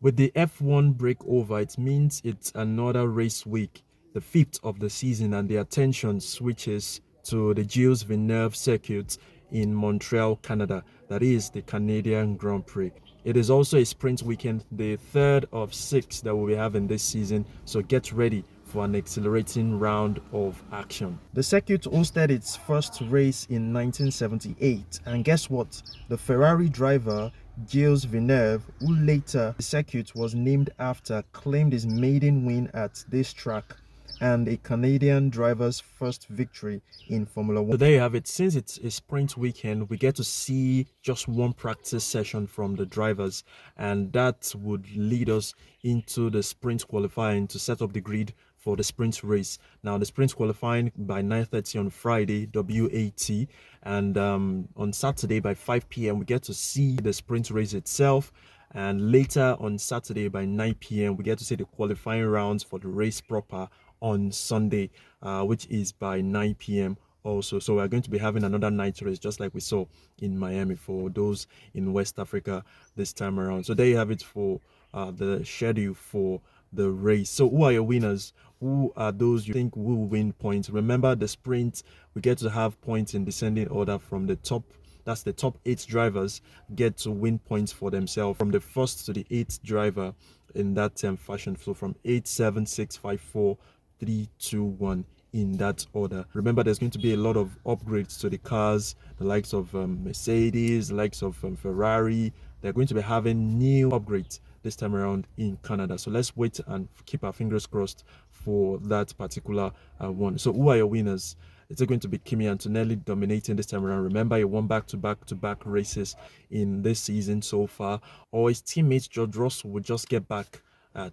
With the F1 break over, it means it's another race week, the fifth of the season, and the attention switches to the Gilles-Villeneuve circuit in Montreal, Canada. That is the Canadian Grand Prix. It is also a sprint weekend, the third of six that we'll be having this season, so get ready for an exhilarating round of action. The circuit hosted its first race in 1978, and guess what? The Ferrari driver Gilles-Villeneuve, who later the circuit was named after, claimed his maiden win at this track and a Canadian driver's first victory in Formula One. So there you have it. Since it's a sprint weekend, we get to see just one practice session from the drivers, and that would lead us into the sprint qualifying to set up the grid for the sprint race. Now, the sprint qualifying by 9:30 on Friday, WAT, and on Saturday by 5 p.m. we get to see the sprint race itself. And later on Saturday by 9 p.m. we get to see the qualifying rounds for the race proper on Sunday, which is by 9 p.m. also. So we're going to be having another night race just like we saw in Miami for those in West Africa this time around. So there you have it for the schedule for the race. So who are your winners? Who are those you think will win points? Remember, the sprint, we get to have points in descending order from the top. That's the top 8 drivers get to win points for themselves from the first to the 8th driver in that fashion. So from 8, 7, 6, 5, 4, 3, 2, 1 in that order. Remember, there's going to be a lot of upgrades to the cars, the likes of Mercedes, the likes of Ferrari. They're going to be having new upgrades this time around in Canada. So let's wait and keep our fingers crossed for that particular one. So who are your winners? Is it going to be Kimi Antonelli dominating this time around? Remember, he won back-to-back races in this season so far. Or his teammate George Russell will just get back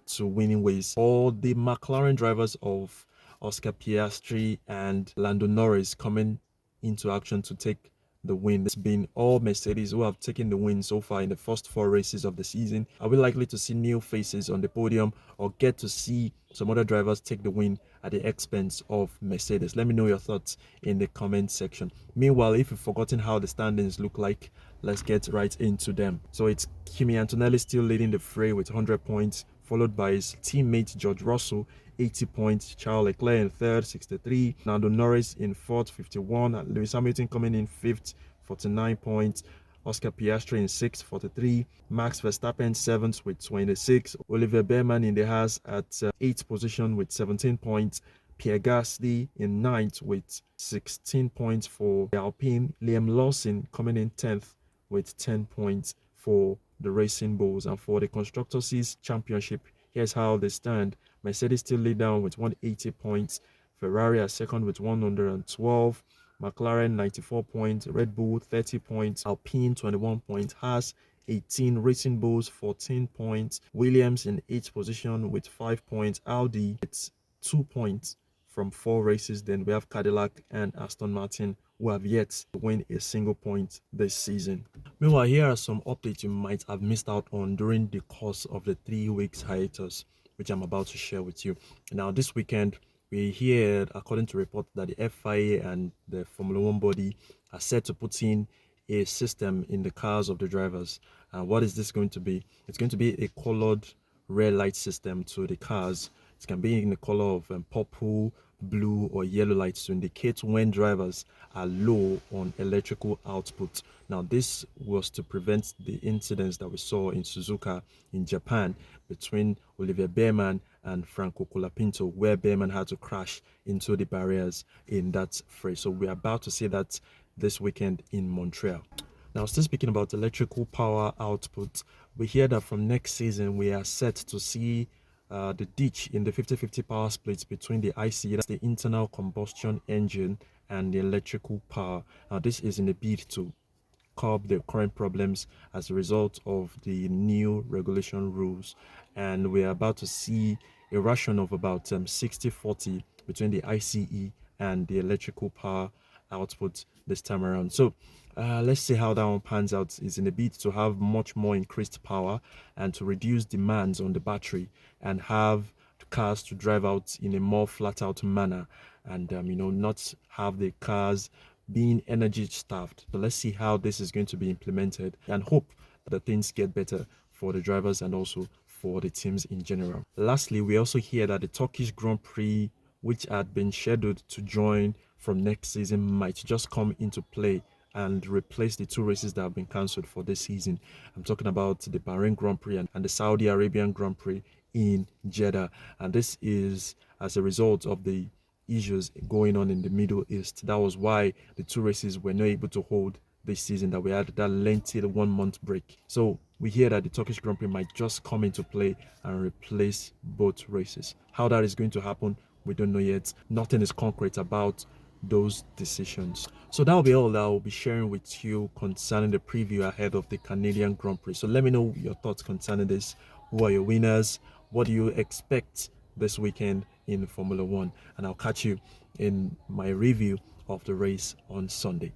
to winning ways? Or the McLaren drivers of Oscar Piastri and Lando Norris coming into action to take the win? It's been all Mercedes who have taken the win so far in the first 4 races of the season. Are we likely to see new faces on the podium, or get to see some other drivers take the win at the expense of Mercedes? Let me know your thoughts in the comment section. Meanwhile, if you've forgotten how the standings look like, let's get right into them. So it's Kimi Antonelli still leading the fray with 100 points, followed by his teammate George Russell, 80 points, Charles Leclerc in third, 63, Lando Norris in fourth, 51, and Lewis Hamilton coming in fifth, 49 points, Oscar Piastri in sixth, 43, Max Verstappen seventh with 26, Oliver Behrman in the Haas at eighth position with 17 points, Pierre Gasly in ninth with 16 points for the Alpine, Liam Lawson coming in 10th with 10 points for the Racing Bulls. And for the Constructors' Championship, here's how they stand. Mercedes still lead down with 180 points, Ferrari are second with 112, McLaren 94 points, Red Bull 30 points, Alpine 21 points, Haas 18, Racing Bulls 14 points, Williams in 8th position with 5 points, Audi it's 2 points from 4 races. Then we have Cadillac and Aston Martin, who have yet to win a single point this season. Meanwhile, here are some updates you might have missed out on during the course of the 3 weeks hiatus, which I'm about to share with you. Now, this weekend, we hear, according to reports, that the FIA and the Formula One body are set to put in a system in the cars of the drivers. What is this going to be? It's going to be a colored red light system to the cars. It can be in the color of purple, blue, or yellow lights to indicate when drivers are low on electrical output. Now, this was to prevent the incidents that we saw in Suzuka in Japan between Olivier Behrman and Franco Colapinto, where Behrman had to crash into the barriers in that fray. So we're about to see that this weekend in Montreal. Now, still speaking about electrical power output, we hear that from next season we are set to see the ditch in the 50-50 power split between the ICE, that's the internal combustion engine, and the electrical power. Now, this is in a bid to curb the current problems as a result of the new regulation rules, and we're about to see a ration of about 60-40 between the ICE and the electrical power output this time around. So let's see how that one pans out. Is in a bid to have much more increased power and to reduce demands on the battery and have cars to drive out in a more flat out manner, and not have the cars being energy starved. So let's see how this is going to be implemented and hope that things get better for the drivers and also for the teams in general. Lastly, we also hear that the Turkish Grand Prix, which had been scheduled to join from next season, might just come into play and replace the two races that have been cancelled for this season. I'm talking about the Bahrain Grand Prix and the Saudi Arabian Grand Prix in Jeddah. And this is as a result of the issues going on in the Middle East. That was why the two races were not able to hold this season, that we had that lengthy 1 month break. So we hear that the Turkish Grand Prix might just come into play and replace both races. How that is going to happen, we don't know yet. Nothing is concrete about those decisions. So that will be all that I will be sharing with you concerning the preview ahead of the Canadian Grand Prix. So let me know your thoughts concerning this. Who are your winners? What do you expect this weekend in Formula One? And I'll catch you in my review of the race on Sunday.